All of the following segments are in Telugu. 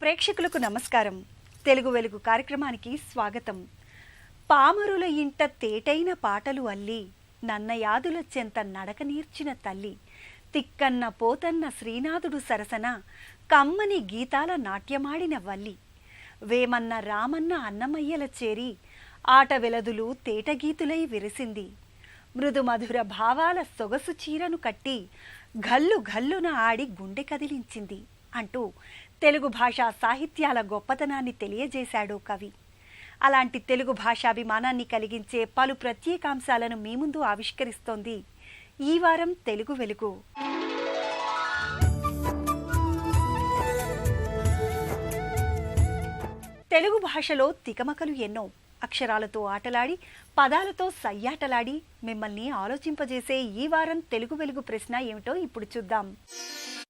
ప్రేక్షకులకు నమస్కారం. తెలుగు వెలుగు కార్యక్రమానికి స్వాగతం. పామరుల ఇంట తేటైన పాటలు అల్లి నన్నయాదుల చెంత నడక నీర్చిన తల్లి తిక్కన్న పోతన్న శ్రీనాథుడు సరసన కమ్మని గీతాల నాట్యమాడిన వల్లి వేమన్న రామన్న అన్నమయ్యల చేరి ఆట వెలదులు తేటగీతులై విరిసింది. మృదుమధుర భావాల సొగసు చీరను కట్టి గల్లు గల్లున ఆడి గుండె కదిలించింది అంటూ తెలుగు భాషా సాహిత్యాల గొప్పతనాన్ని తెలియజేశాడు కవి. అలాంటి తెలుగు భాషాభిమానాన్ని కలిగించే పలు ప్రత్యేకాంశాలను మీ ముందు ఆవిష్కరిస్తోంది ఈ వారం తెలుగు వెలుగు. తెలుగు భాషలో తికమకలు ఎన్నో. అక్షరాలతో ఆటలాడి పదాలతో సయ్యాటలాడి మిమ్మల్ని ఆలోచింపజేసే ఈ వారం తెలుగు వెలుగు ప్రశ్న ఏమిటో ఇప్పుడు చూద్దాం.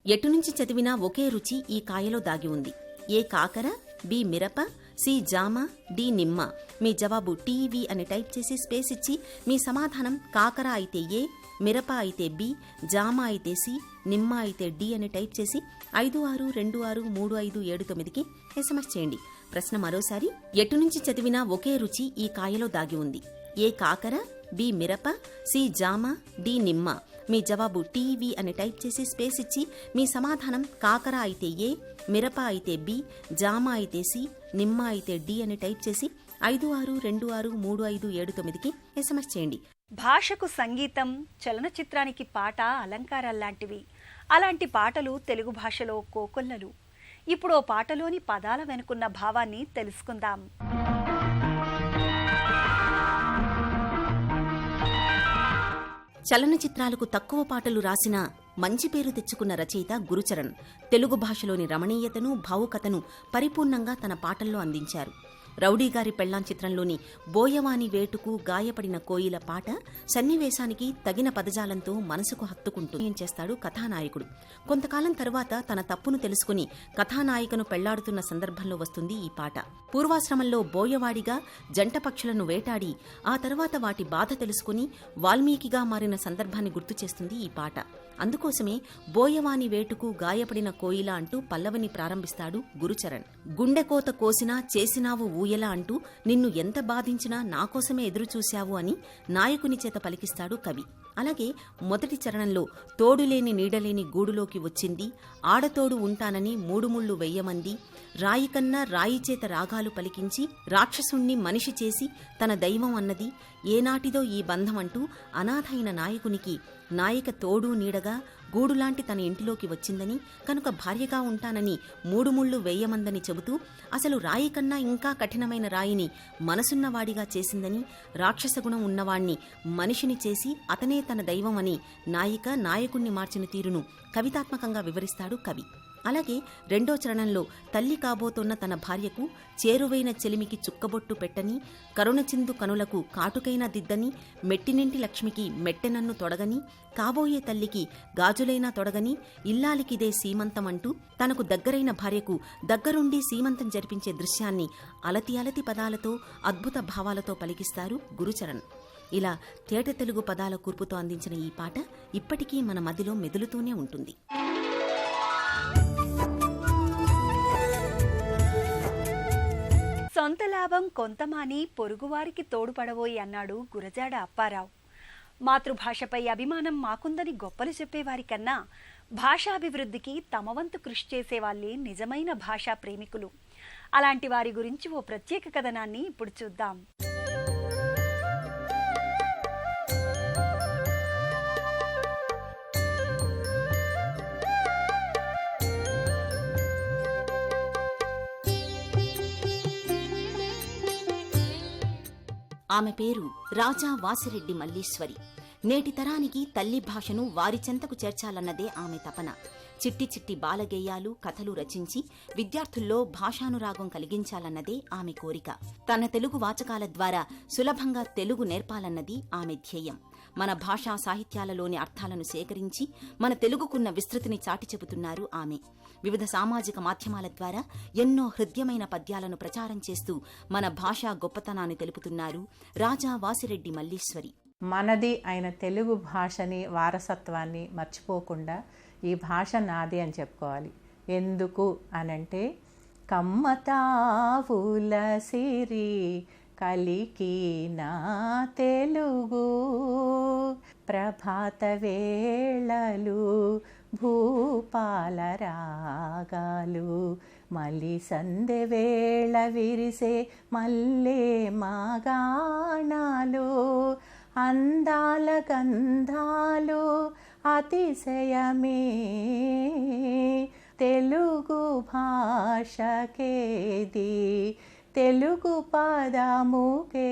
ఎటు నుంచి చదివినా ఒకే రుచి ఈ కాయలో దాగి ఉంది. ఏ కాకర, బి మిరప, సి జామ, డి నిమ్మ. మీ జవాబు టీవీ అని టైప్ చేసి స్పేస్ ఇచ్చి మీ సమాధానం కాకర అయితే ఏ, మిరప అయితే బి, జామ అయితే సి, నిమ్మ అయితే డి అని టైప్ చేసి 56263579కి ఎస్ఎంఎస్ చేయండి. ప్రశ్న మరోసారి, ఎటు నుంచి చదివినా ఒకే రుచి ఈ కాయలో దాగి ఉంది. ఏ కాకర, బి మిరప, సి జామ, డి నిమ్మ. మీ జవాబు టీవీ అని టైప్ చేసి స్పేస్ ఇచ్చి మీ సమాధానం కాకర అయితే ఏ, మిరప అయితే బి, జామ అయితే సి, నిమ్మ అయితే డి అని టైప్ చేసి 56263579కి ఎస్ఎంఎస్ చేయండి. భాషకు సంగీతం, చలనచిత్రానికి పాట అలంకారాల్లాంటివి. అలాంటి పాటలు తెలుగు భాషలో కోకొల్లలు. ఇప్పుడు ఓ పాటలోని పదాల వెనుకున్న భావాన్ని తెలుసుకుందాం. చలనచిత్రాలకు తక్కువ పాటలు రాసిన మంచి పేరు తెచ్చుకున్న రచయిత గురుచరణ్ తెలుగు భాషలోని రమణీయతను, భావుకతను పరిపూర్ణంగా తన పాటల్లో అందించారు. రౌడీగారి పెళ్లాం చిత్రంలోని బోయవాని వేటుకు గాయపడిన కోయిల పాట సన్నివేశానికి తగిన పదజాలంతో మనసుకు హత్తుకుంటూ చేస్తాడు కథానాయకుడు. కొంతకాలం తరువాత తన తప్పును తెలుసుకుని కథానాయికను పెళ్లాడుతున్న సందర్భంలో వస్తుంది ఈ పాట. పూర్వాశ్రమంలో బోయవాడిగా జంట పక్షులను వేటాడి ఆ తర్వాత వాటి బాధ తెలుసుకుని వాల్మీకిగా మారిన సందర్భాన్ని గుర్తు చేస్తుంది ఈ పాట. అందుకోసమే బోయవాని వేటుకు గాయపడిన కోయిల అంటూ పల్లవిని ప్రారంభిస్తాడు గురుచరణ్. గుండెకోత కోసినా చేసినావు ఊయల అంటూ నిన్ను ఎంత బాధించినా నాకోసమే ఎదురుచూశావు అని నాయకుని చేత పలికిస్తాడు కవి. అలాగే మొదటి చరణంలో తోడులేని నీడలేని గూడులోకి వచ్చింది, ఆడతోడు ఉంటానని మూడుముళ్ళు వెయ్యమంది, రాయికన్నా రాయి చేత రాగాలు పలికించి రాక్షసుణ్ణి మనిషి చేసి తన దైవం అన్నది, ఏనాటిదో ఈ బంధం అంటూ అనాథైన నాయకునికి నాయిక తోడు నీడగా గూడులాంటి తన ఇంటిలోకి వచ్చిందని, కనుక భార్యగా ఉంటానని మూడుముళ్ళు వేయమందని చెబుతూ అసలు రాయి కన్నా ఇంకా కఠినమైన రాయిని మనసున్నవాడిగా చేసిందని, రాక్షసగుణం ఉన్నవాణ్ణి మనిషిని చేసి అతనే తన దైవం అని నాయిక నాయకుణ్ణి మార్చిన తీరును కవితాత్మకంగా వివరిస్తాడు కవి. అలాగే రెండో చరణంలో తల్లి కాబోతున్న తన భార్యకు చేరువైన చెలిమికి చుక్కబొట్టు పెట్టని, కరుణచిందు కనులకు కాటుకైన దిద్దని, మెట్టినింటి లక్ష్మికి మెట్టెనన్ను తొడగని, కాబోయే తల్లికి గాజులైనా తొడగని, ఇల్లాలికిదే సీమంతం అంటూ తనకు దగ్గరైన భార్యకు దగ్గరుండి సీమంతం జరిపించే దృశ్యాన్ని అలతి అలతి పదాలతో అద్భుత భావాలతో పలికిస్తారు గురుచరణ్. ఇలా తేట తెలుగు పదాల కూర్పుతో అందించిన ఈ పాట ఇప్పటికీ మన మదిలో మెదులుతూనే ఉంటుంది. సొంత లాభం కొంతమాని పొరుగువారికి తోడుపడబోయి అన్నాడు గురజాడ అప్పారావు. మాతృభాషపై అభిమానం మాకుందని గొప్పలు చెప్పేవారి కన్నా భాషాభివృద్ధికి తమ వంతు కృషి చేసేవాళ్లే నిజమైన భాషా ప్రేమికులు. అలాంటి వారి గురించి ఓ ప్రత్యేక కథనాన్ని ఇప్పుడు చూద్దాం. ఆమె పేరు రాజా వాసిరెడ్డి మల్లీశ్వరి. నేటి తరానికి తల్లి భాషను వారి చెంతకు చేర్చాలన్నదే ఆమె తపన. చిట్టి చిట్టి బాలగేయాలు, కథలు రచించి విద్యార్థుల్లో భాషానురాగం కలిగించాలన్నదే ఆమె కోరిక. తన తెలుగు వాచకాల ద్వారా సులభంగా తెలుగు నేర్పాలన్నది ఆమె ధ్యేయం. మన భాషా సాహిత్యాలలోని అర్థాలను సేకరించి మన తెలుగుకున్న విస్తృతిని చాటి చెబుతున్నారు ఆమె. వివిధ సామాజిక మాధ్యమాల ద్వారా ఎన్నో హృద్యమైన పద్యాలను ప్రచారం చేస్తూ మన భాషా గొప్పతనాన్ని తెలుపుతున్నారు రాజా వాసిరెడ్డి మల్లీశ్వరి. మనది అయిన తెలుగు భాషని, వారసత్వాన్ని మర్చిపోకుండా ఈ భాష నాది అని చెప్పుకోవాలి. ఎందుకు అనంటే కమ్మతావుల సిరి కలికి నా తెలుగు ప్రభాత వేళలు భూపాల రాగాలు మళ్ళీ సందె వేళ విరిసే మల్లె మాగాణాలు అందాల గంధాలు అతిశయమే తెలుగు భాషకేది తెలుగు పదముకేది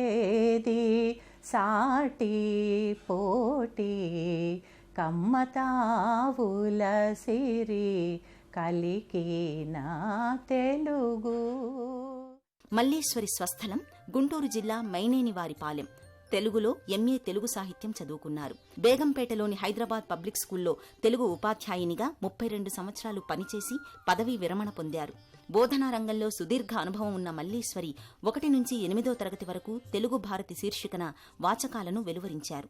సాటి పోటీ కమ్మతావుల సిరి కలికి నా తెలుగు. మల్లీశ్వరి స్వస్థలం గుంటూరు జిల్లా మైనేనివారిపాలెం. తెలుగులో ఎంఏ తెలుగు సాహిత్యం చదువుకున్నారు. బేగంపేటలోని హైదరాబాద్ పబ్లిక్ స్కూల్లో తెలుగు ఉపాధ్యాయునిగా 32 సంవత్సరాలు పనిచేసి పదవీ విరమణ పొందారు. బోధనా రంగంలో సుదీర్ఘ అనుభవం ఉన్న మల్లీశ్వరి 1 నుంచి 8వ తరగతి వరకు తెలుగు భారతి శీర్షికన వాచకాలను వెలువరించారు.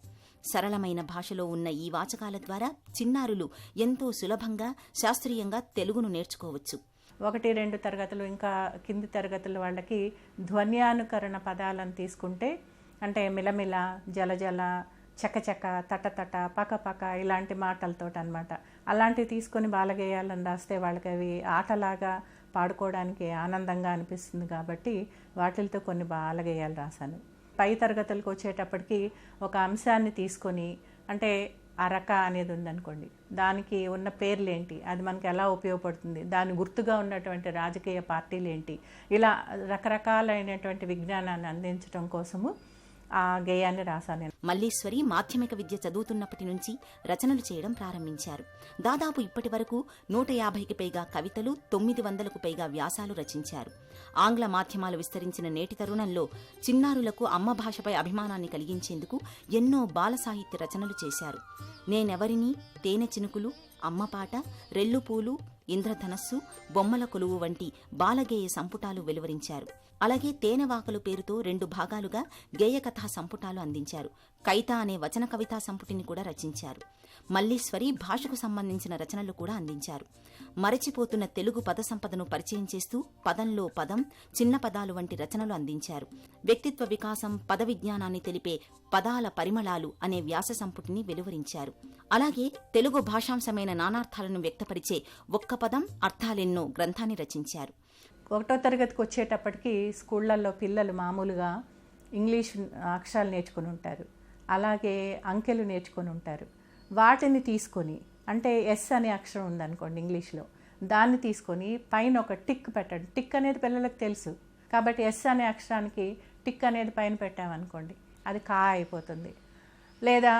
సరళమైన భాషలో ఉన్న ఈ వాచకాల ద్వారా చిన్నారులు ఎంతో సులభంగా శాస్త్రీయంగా తెలుగును నేర్చుకోవచ్చు. 1-2 తరగతులు ఇంకా కింది తరగతుల వాళ్ళకి ధ్వన్యానుకరణ పదాలను తీసుకుంటే అంటే మిలమిల, జలజల, చకచక, తటతట, పకపక ఇలాంటి మాటలతో అనమాట. అలాంటివి తీసుకొని బాలగేయాలని రాస్తే వాళ్ళకి అవి ఆటలాగా పాడుకోవడానికి ఆనందంగా అనిపిస్తుంది కాబట్టి వాటితో కొన్ని బాలగేయాలు రాశాను. పై తరగతులకు వచ్చేటప్పటికి ఒక అంశాన్ని తీసుకొని అంటే అరక అనేది ఉందనుకోండి, దానికి ఉన్న పేర్లేంటి, అది మనకి ఎలా ఉపయోగపడుతుంది, దాని గుర్తుగా ఉన్నటువంటి రాజకీయ పార్టీలు ఏంటి, ఇలా రకరకాలైనటువంటి విజ్ఞానాన్ని అందించడం కోసము ఆ గేయాన్ని రాశాను. మల్లీశ్వరి మాధ్యమిక విద్య చదువుతున్నప్పటి నుంచి రచనలు చేయడం ప్రారంభించారు. దాదాపు ఇప్పటి వరకు 150కి పైగా కవితలు, 900కు పైగా వ్యాసాలు రచించారు. ఆంగ్ల మాధ్యమాలు విస్తరించిన నేటి తరుణంలో చిన్నారులకు అమ్మ భాషపై అభిమానాన్ని కలిగించేందుకు ఎన్నో బాల సాహిత్య రచనలు చేశారు. నేనెవరిని, తేనె చినుకులు, అమ్మపాట, రెల్లుపూలు, ఇంద్రధనస్సు, బొమ్మల కొలువు వంటి బాలగేయ సంపుటాలు వెలువరించారు. అలాగే తేనెవాకలు పేరుతో 2 భాగాలుగా గేయకథా సంపుటాలు అందించారు. కైత అనే వచన కవితా సంపుటిని కూడా రచించారు. మల్లీశ్వరి భాషకు సంబంధించిన రచనలు కూడా అందించారు. మరచిపోతున్న తెలుగు పద సంపదను పరిచయం చేస్తూ పదంలో పదం, చిన్న పదాలు వంటి రచనలు అందించారు. వ్యక్తిత్వ వికాసం, పద విజ్ఞానాన్ని తెలిపే పదాల పరిమళాలు అనే వ్యాస సంపుటిని వెలువరించారు. అలాగే తెలుగు భాషాంశమైన నానార్థాలను వ్యక్తపరిచే ఒక్క పదం అర్థాలెన్నో గ్రంథాన్ని రచించారు. 1వ తరగతికి వచ్చేటప్పటికి స్కూళ్ళల్లో పిల్లలు మామూలుగా ఇంగ్లీష్ అక్షరాలు నేర్చుకుని ఉంటారు, అలాగే అంకెలు నేర్చుకొని ఉంటారు. వాటిని తీసుకొని అంటే ఎస్ అనే అక్షరం ఉందనుకోండి ఇంగ్లీష్లో, దాన్ని తీసుకొని పైన ఒక టిక్ పెట్టండి. టిక్ అనేది పిల్లలకు తెలుసు కాబట్టి ఎస్ అనే అక్షరానికి టిక్ అనేది పైన పెట్టామనుకోండి అది కా అయిపోతుంది. లేదా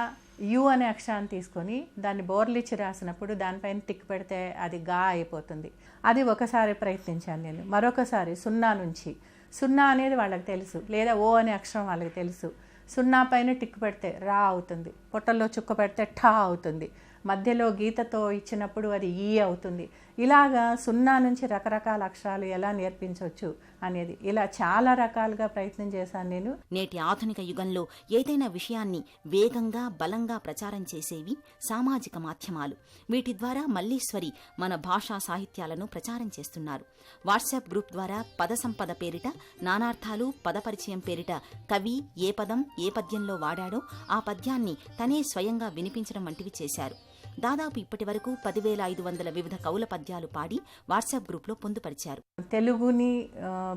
యు అనే అక్షరాన్ని తీసుకొని దాన్ని బోర్లిచ్చి రాసినప్పుడు దానిపైన టిక్ పెడితే అది గా అయిపోతుంది. అది ఒకసారి ప్రయత్నించాను నేను. మరొకసారి 0 నుంచి 0 అనేది వాళ్ళకి తెలుసు, లేదా ఓ అనే అక్షరం వాళ్ళకి తెలుసు. 0 పైన టిక్ పెడితే రా అవుతుంది, పొట్టల్లో చుక్క పెడితే ఠా అవుతుంది, మధ్యలో గీతతో ఇచ్చినప్పుడు అది ఈ అవుతుంది. ఇలాగా 0 నుంచి రకరకాల అక్షరాలు ఎలా నేర్పించవచ్చు అనేది ఇలా చాలా రకాలుగా ప్రయత్నం చేశాను నేను. నేటి ఆధునిక యుగంలో ఏదైనా విషయాన్ని వేగంగా, బలంగా ప్రచారం చేసేవి సామాజిక మాధ్యమాలు. వీటి ద్వారా మల్లీశ్వరి మన భాషా సాహిత్యాలను ప్రచారం చేస్తున్నారు. వాట్సాప్ గ్రూప్ ద్వారా పద సంపద పేరిట, నానార్థాలు, పద పరిచయం పేరిట కవి ఏ పదం ఏ పద్యంలో వాడాడో ఆ పద్యాన్ని తనే స్వయంగా వినిపించడం వంటివి చేశారు. దాదాపు ఇప్పటి వరకు 10,500 వివిధ కవుల పద్యాలు పాడి వాట్సాప్ గ్రూప్లో పొందుపరిచారు. తెలుగుని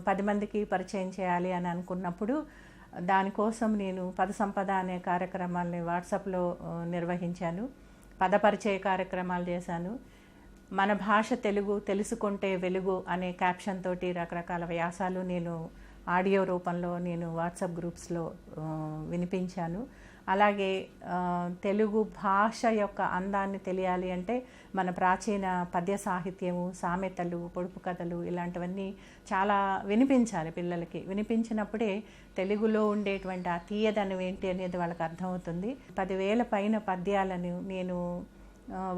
10 మందికి పరిచయం చేయాలి అని అనుకున్నప్పుడు దానికోసం నేను పద సంపద అనే కార్యక్రమాలని వాట్సాప్లో నిర్వహించాను. పద పరిచయ కార్యక్రమాలు చేశాను. మన భాష తెలుగు తెలుసుకుంటే వెలుగు అనే క్యాప్షన్ తోటి రకరకాల వ్యాసాలు నేను ఆడియో రూపంలో నేను వాట్సాప్ గ్రూప్స్లో వినిపించాను. అలాగే తెలుగు భాష యొక్క అందాన్ని తెలియాలి అంటే మన ప్రాచీన పద్య సాహిత్యము, సామెతలు, పొడుపు కథలు ఇలాంటివన్నీ చాలా వినిపించాలి పిల్లలకి. వినిపించినప్పుడే తెలుగులో ఉండేటువంటి ఆ తీయదనం ఏంటి అనేది వాళ్ళకి అర్థమవుతుంది. 10,000 పైన పద్యాలను నేను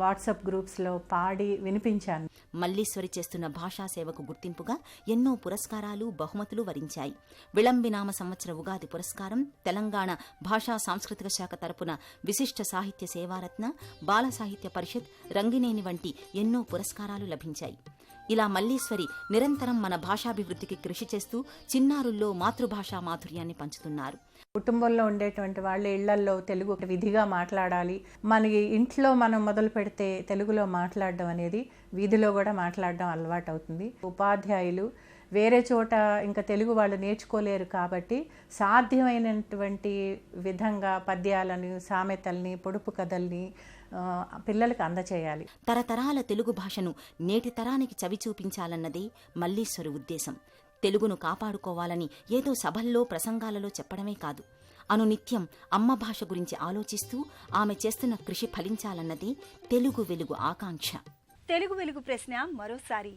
వాట్సాప్ గ్రూప్స్లో పాడి వినిపించాను. మల్లీశ్వరి చేస్తున్న భాషా సేవకు గుర్తింపుగా ఎన్నో పురస్కారాలు, బహుమతులు వరించాయి. విళంబినామ సంవత్సర ఉగాది పురస్కారం, తెలంగాణ భాషా సాంస్కృతిక శాఖ తరపున విశిష్ట సాహిత్య సేవారత్న, బాల సాహిత్య పరిషత్, రంగినేని వంటి ఎన్నో పురస్కారాలు లభించాయి. ఇలా మల్లీశ్వరి నిరంతరం మన భాషాభివృద్ధికి కృషి చేస్తూ చిన్నారుల్లో మాతృభాషా మాధుర్యాన్ని పంచుతున్నారు. కుటుంబంలో ఉండేటువంటి వాళ్ళ ఇళ్లల్లో తెలుగు విధిగా మాట్లాడాలి. మనకి ఇంట్లో మనం మొదలు పెడితే తెలుగులో మాట్లాడడం అనేది వీధిలో కూడా మాట్లాడడం అలవాటు అవుతుంది. ఉపాధ్యాయులు వేరే చోట ఇంకా తెలుగు వాళ్ళు నేర్చుకోలేరు కాబట్టి సాధ్యమైనటువంటి విధంగా పద్యాలను, సామెతల్ని, పొడుపు కథల్ని పిల్లలకు అందచేయాలి. తరతరాల తెలుగు భాషను నేటి తరానికి చవి చూపించాలన్నదే మల్లీశ్వరి ఉద్దేశం. తెలుగును కాపాడుకోవాలని ఏదో సభల్లో, ప్రసంగాలలో చెప్పడమే కాదు, అనునిత్యం అమ్మ భాష గురించి ఆలోచిస్తూ ఆమె చేస్తున్న కృషి ఫలించాలన్నది తెలుగు వెలుగు ఆకాంక్ష. తెలుగు వెలుగు ప్రశ్న మరోసారి.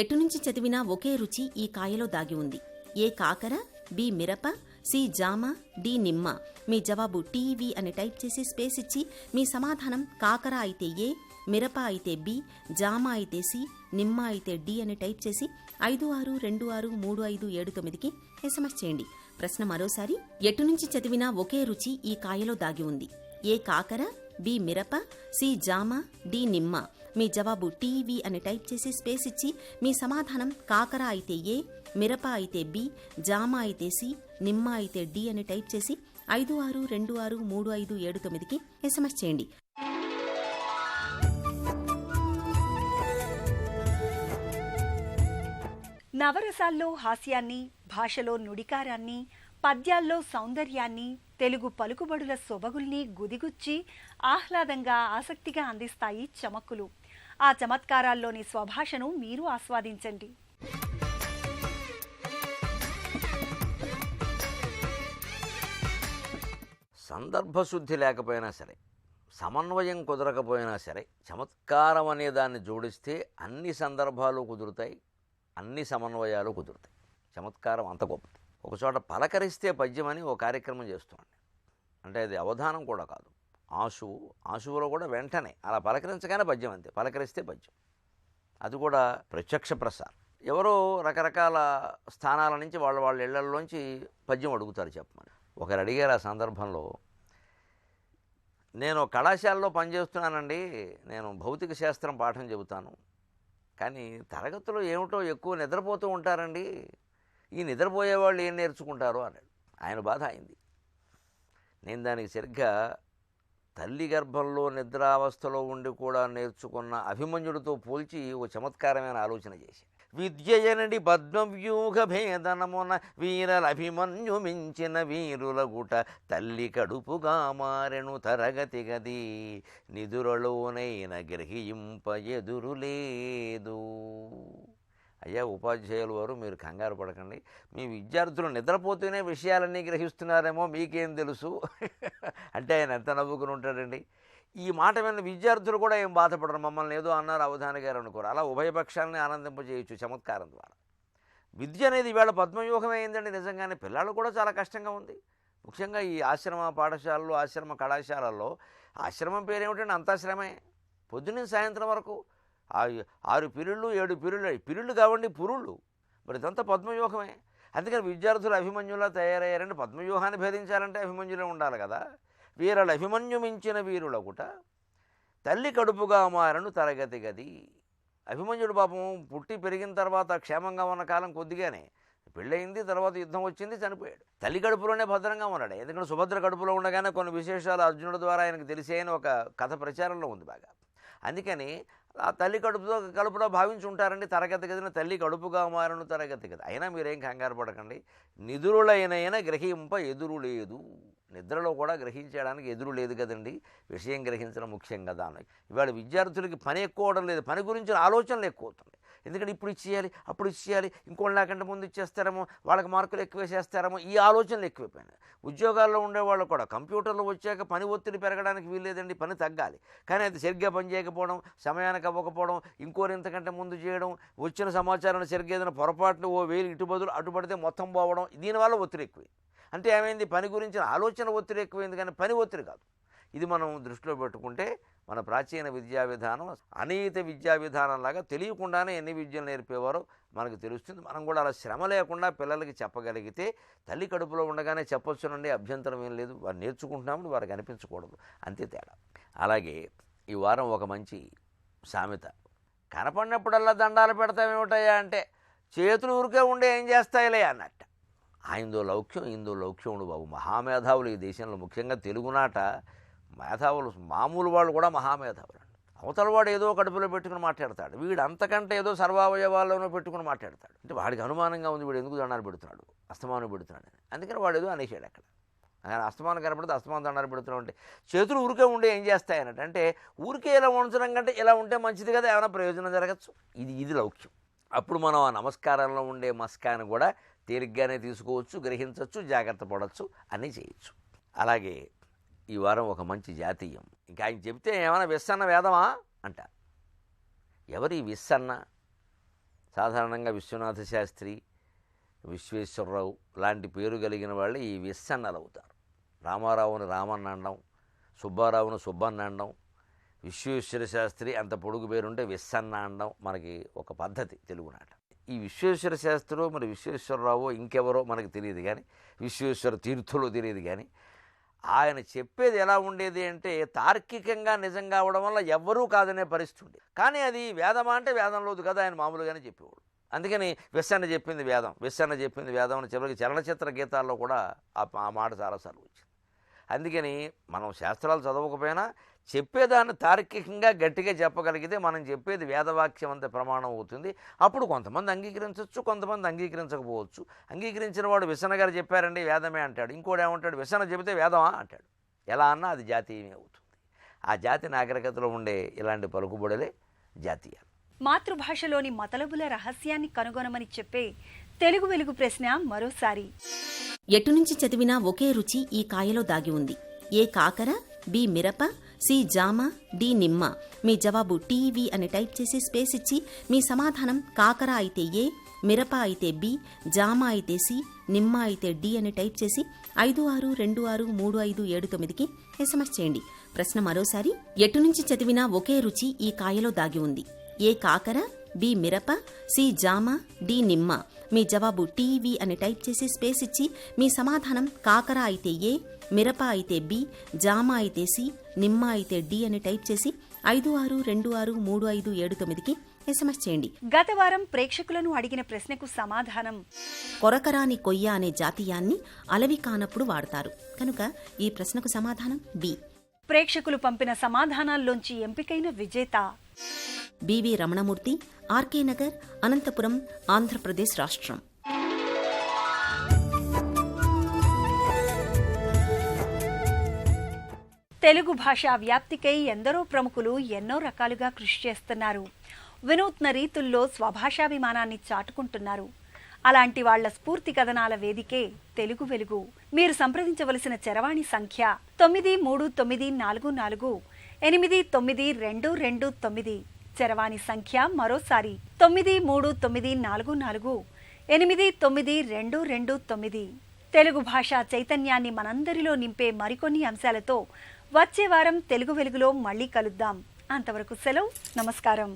ఎటునుంచి చదివినా ఒకే రుచి ఈ కాయలో దాగి ఉంది. ఏ కాకర, బి మిరప, సి జామ, డి నిమ్మ. మీ జవాబు టీవీ అని టైప్ చేసి స్పేస్ ఇచ్చి మీ సమాధానం కాకర అయితే ఏ, మిరప అయితే బి, జామ అయితే సి, నిమ్మ అయితే డి అని టైప్ చేసి 56263579కి SMS చేయండి. ప్రశ్న మరోసారి. ఎటునుంచి చదివినా ఒకే రుచి ఈ కాయలో దాగి ఉంది. ఏ కాకర, బి మిరప, సి జామ, డి నిమ్మ. మీ జవాబు టీవీ అని టైప్ చేసి స్పేస్ ఇచ్చి మీ సమాధానం కాకర అయితే ఏ, మిరప అయితే బి, జామ అయితే సి, నిమ్మ అయితే డి అని టైప్ చేసి 56263579కి SMS చేయండి. నవరసాల్లో హాస్యాన్ని, భాషలో నుడికారాన్ని, పద్యాల్లో సౌందర్యాన్ని, తెలుగు పలుకుబడుల సొబగుల్ని గుదిగుచ్చి ఆహ్లాదంగా, ఆసక్తిగా అందిస్తాయి చమక్కులు. ఆ చమత్కారాల్లోని స్వభాషను మీరు ఆస్వాదించండి. సందర్భశుద్ధి లేకపోయినా సరే, సమన్వయం కుదరకపోయినా సరే, చమత్కారం అనే దాన్ని జోడిస్తే అన్ని సందర్భాలు కుదురుతాయి, అన్ని సమన్వయాలు కుదురుతాయి. చమత్కారం అంత గొప్పది. ఒకచోట పలకరిస్తే పద్యం అని ఓ కార్యక్రమం చేస్తున్నాను. అంటే అది అవధానం కూడా కాదు, ఆశువులో కూడా వెంటనే అలా పలకరించగానే పద్యం, అంతే, పలకరిస్తే పద్యం. అది కూడా ప్రత్యక్ష ప్రసారం. ఎవరో రకరకాల స్థానాల నుంచి వాళ్ళ ఇళ్లలోంచి పద్యం అడుగుతారు చెప్పమని. ఒకరు అడిగారు ఆ సందర్భంలో, నేను కళాశాలలో పనిచేస్తున్నానండి, నేను భౌతిక శాస్త్రం పాఠం చెబుతాను, కానీ తరగతిలో ఏమిటో ఎక్కువ నిద్రపోతూ ఉంటారండి, ఈ నిద్రపోయేవాళ్ళు ఏం నేర్చుకుంటారో అన్నాడు. ఆయన బాధ అయింది. నేను దానికి సరిగ్గా తల్లి గర్భంలో నిద్రావస్థలో ఉండి కూడా నేర్చుకున్న అభిమన్యుడితో పోల్చి ఓ చమత్కారమైన ఆలోచన చేశాను. విద్యయనడి పద్మవ్యూహ భేదనమున వీరలభిమన్యు మించిన వీరుల గుట తల్లి కడుపుగా మారెను తరగతి గది నిదురలోనైన గ్రహింప ఎదురు లేదు. అయ్యా ఉపాధ్యాయుల వారు, మీరు కంగారు పడకండి, మీ విద్యార్థులు నిద్రపోతూనే విషయాలన్నీ గ్రహిస్తున్నారేమో, మీకేం తెలుసు అంటే ఆయన ఎంత నవ్వుకుని ఉంటాడండి. ఈ మాట విన్న విద్యార్థులు కూడా ఏం బాధపడరు, మమ్మల్ని ఏదో అన్నారు అవధాని గారు అనుకోరు. అలా ఉభయపక్షాలని ఆనందింపజేయచ్చు చమత్కారం ద్వారా. విద్య అనేది ఈవేళ పద్మవ్యూహం అయిందండి. నిజంగానే పిల్లలు కూడా చాలా కష్టంగా ఉంది. ముఖ్యంగా ఈ ఆశ్రమ పాఠశాలలు, ఆశ్రమ కళాశాలల్లో ఆశ్రమం పేరేమిటండి, అంతా శ్రమే. పొద్దున్న సాయంత్రం వరకు 6 పీరియడ్లు 7 పీరియడ్లు కావండి, పురుళ్ళు. మరి ఇదంతా పద్మవ్యూహమే. అందుకని విద్యార్థులు అభిమన్యులా తయారయ్యారంటే పద్మవ్యూహాన్ని భేదించాలంటే అభిమన్యులే ఉండాలి కదా. వీరల అభిమన్యు మించిన వీరులకుట తల్లి కడుపుగా మారను తరగతి గది. అభిమన్యుడు పాపం పుట్టి పెరిగిన తర్వాత క్షేమంగా ఉన్న కాలం కొద్దిగానే, పెళ్ళయింది, తర్వాత యుద్ధం వచ్చింది, చనిపోయాడు. తల్లి కడుపులోనే భద్రంగా ఉన్నాడు. ఎందుకంటే సుభద్ర కడుపులో ఉండగానే కొన్ని విశేషాలు అర్జునుడి ద్వారా ఆయనకు తెలిసేయని ఒక కథ ప్రచారంలో ఉంది బాగా. అందుకని ఆ తల్లి కడుపులో భావించి ఉంటారండి తరగతి గదిని తల్లి కడుపుగా మారను తరగతి గది. అయినా మీరేం కంగారు పడకండి. నిదురులైన గ్రహింప ఎదురు లేదు. నిద్రలో కూడా గ్రహించడానికి ఎదురు లేదు కదండి, విషయం గ్రహించడం ముఖ్యం కదా. ఇవాళ విద్యార్థులకి పని ఎక్కువ అవడం లేదు, పని గురించిన ఆలోచనలు ఎక్కువ అవుతుంది. ఎందుకంటే ఇప్పుడు ఇచ్చేయాలి, అప్పుడు ఇచ్చేయాలి, ఇంకోటి నాకంటే ముందు ఇచ్చేస్తారేమో, వాళ్ళకి మార్కులు ఎక్కువ వేసేస్తారేమో, ఈ ఆలోచనలు ఎక్కువైపోయినాయి. ఉద్యోగాల్లో ఉండేవాళ్ళు కూడా కంప్యూటర్లు వచ్చాక పని ఒత్తిడి పెరగడానికి వీల్లేదండి, పని తగ్గాలి. కానీ అది సరిగ్గా పని చేయకపోవడం, సమయానికి అవ్వకపోవడం, ఇంకోరు ఇంతకంటే ముందు చేయడం, వచ్చిన సమాచారాన్ని సరిగ్గా ఏదైనా పొరపాటును ఓ వేలు ఇటు బదులు అటు పడితే మొత్తం పోవడం, దీనివల్ల ఒత్తిడి ఎక్కువైంది. అంటే ఏమైంది, పని గురించిన ఆలోచన ఒత్తిడి ఎక్కువైంది కానీ పని ఒత్తిడి కాదు. ఇది మనం దృష్టిలో పెట్టుకుంటే మన ప్రాచీన విద్యా విధానం అనీత విద్యా విధానంలాగా తెలియకుండానే ఎన్ని విద్యలు నేర్పేవారో మనకు తెలుస్తుంది. మనం కూడా అలా శ్రమ లేకుండా పిల్లలకి చెప్పగలిగితే తల్లి కడుపులో ఉండగానే చెప్పొచ్చునండి, అభ్యంతరం ఏం లేదు. వారు నేర్చుకుంటున్నామని వారికి అనిపించకూడదు, అంతే తేడా. అలాగే ఈ వారం ఒక మంచి సామెత కనపడినప్పుడల్లా దండాలు పెడతామేమిటయ్యా అంటే చేతులు ఊరికే ఉండే ఏం చేస్తాయిలే అన్నట్ట. ఆయనదో లౌక్యం ఇందో లౌక్యముడు బాబు. మహామేధావులు ఈ దేశంలో, ముఖ్యంగా తెలుగునాట మేధావులు, మామూలు వాళ్ళు కూడా మహామేధావులు. అవతల వాడు ఏదో కడుపులో పెట్టుకుని మాట్లాడతాడు, వీడు అంతకంటే ఏదో సర్వావయవాల్లోనూ పెట్టుకుని మాట్లాడతాడు. అంటే వాడికి అనుమానంగా ఉంది, వీడు ఎందుకు దండాలు పెడుతున్నాడు, అస్తమానం పెడుతున్నాడు అని. అందుకని వాడు ఏదో అనేసాడు అక్కడ. ఆయన అస్తమానం కనపడితే అస్తమానం దండాలు పెడుతున్నాడు అంటే చేతులు ఊరికే ఉండే ఏం చేస్తాయన్నట్టు. అంటే ఊరికే ఇలా ఉంచడం కంటే ఇలా ఉంటే మంచిది కదా, ఏమైనా ప్రయోజనం జరగచ్చు. ఇది లౌక్యం. అప్పుడు మనం ఆ నమస్కారంలో ఉండే మస్కాన్ని కూడా తేలిగ్గానే తీసుకోవచ్చు, గ్రహించవచ్చు, జాగ్రత్త పడవచ్చు, అన్నీ చేయొచ్చు. అలాగే ఈ వారం ఒక మంచి జాతీయం. ఇంకా ఆయన చెప్తే ఏమైనా విస్సన్న వేదమా అంట. ఎవరి విస్సన్న? సాధారణంగా విశ్వనాథ శాస్త్రి, విశ్వేశ్వరరావు లాంటి పేరు కలిగిన వాళ్ళు ఈ విస్సన్నలు అవుతారు. రామారావుని రామన్న అనడం, సుబ్బారావుని సుబ్బన్న అనడం, విశ్వేశ్వర శాస్త్రి అంత పొడుగు పేరుంటే విస్సన్న అనడం మనకి ఒక పద్ధతి తెలుగునాట. ఈ విశ్వేశ్వర శాస్త్రో మరి విశ్వేశ్వరరావు ఇంకెవరో మనకు తెలియదు, కానీ విశ్వేశ్వర తీర్థులు తెలియదు. కానీ ఆయన చెప్పేది ఎలా ఉండేది అంటే తార్కికంగా నిజం కావడం వల్ల ఎవ్వరూ కాదనే పరిస్థితి ఉండేది. కానీ అది వేదమా అంటే వేదంలోదు కదా, ఆయన మామూలుగానే చెప్పేవాడు. అందుకని విస్సన్న చెప్పింది వేదం, విస్సన్న చెప్పింది వేదం అని చివరికి చలనచిత్ర గీతాల్లో కూడా ఆ మాట చాలాసార్లు వచ్చింది. అందుకని మనం శాస్త్రాలు చదవకపోయినా చెప్పేదాన్ని తార్కికంగా గట్టిగా చెప్పగలిగితే మనం చెప్పేది వేదవాక్యం అంత ప్రమాణం అవుతుంది. అప్పుడు కొంతమంది అంగీకరించవచ్చు, కొంతమంది అంగీకరించకపోవచ్చు. అంగీకరించిన వాడు విసన్న గారు చెప్పారండి వేదమే అంటాడు, ఇంకోటి ఏమంటాడు విసన్న చెబితే వేదమా అంటాడు. ఎలా అన్నా అది జాతీయమే అవుతుంది. ఆ జాతి నాగరికతలో ఉండే ఇలాంటి పలుకుబడులే జాతీయాలు. మాతృభాషలోని మతలబుల రహస్యాన్ని కనుగొనమని చెప్పే తెలుగు వెలుగు ప్రశ్న మరోసారి. ఎటునుంచి చదివినా ఒకే రుచి ఈ కాయలో దాగి ఉంది. ఏ కాకర, బి మిరప, సి జామ, డి నిమ్మ. మీ జవాబు టీవీ అని టైప్ చేసి స్పేస్ ఇచ్చి మీ సమాధానం కాకర అయితే ఏ, మిరప అయితే బి, జామ అయితే సి, నిమ్మ అయితే డి అని టైప్ చేసి 56263579కి ఎస్ఎంఎస్ చేయండి. ప్రశ్న మరోసారి. ఎటునుంచి చదివినా ఒకే రుచి ఈ కాయలో దాగి ఉంది. ఏ కాకర, బి మిరప, సి జామ, డి నిమ్మ. మీ జవాబు టీవీ అని టైప్ చేసి స్పేస్ ఇచ్చి మీ సమాధానం కాకర అయితే ఏ, మిరప అయితే బి, జామ అయితే సి, నిమ్మ అయితే డి అని టైప్ చేసి 56263579కి ఎస్ఎంఎస్ చేయండి. గత వారం ప్రేక్షకులను అడిగిన ప్రశ్నకు సమాధానం కొరకరాని కొయ్య అనే జాతీయాన్ని అలవి కానప్పుడు వాడతారు కనుక ఈ ప్రశ్నకు సమాధానం బి. ప్రేక్షకులు పంపిన సమాధానాల్లోంచి ఎంపికైన విజేత బివి రమణమూర్తి, ఆర్కే నగర్, అనంతపురం, ఆంధ్రప్రదేశ్ రాష్ట్రం. తెలుగు భాషా వ్యాప్తికై ఎందరో ప్రముఖులు ఎన్నో రకాలుగా కృషి చేస్తున్నారు. వినూత్న రీతుల్లో స్వభాషాభిమానాన్ని చాటుకుంటున్నారు. అలాంటి వాళ్ల స్ఫూర్తి కథనాల వేదికే తెలుగు వెలుగు. మీరు సంప్రదించవలసిన చరవాణి సంఖ్య 9339489229. చరవాణి సంఖ్య మరోసారి 9339489229. తెలుగు భాషా చైతన్యాన్ని మనందరిలో నింపే మరికొన్ని అంశాలతో వచ్చే వారం తెలుగు వెలుగులో మళ్ళీ కలుద్దాం. అంతవరకు సెలవు, నమస్కారం.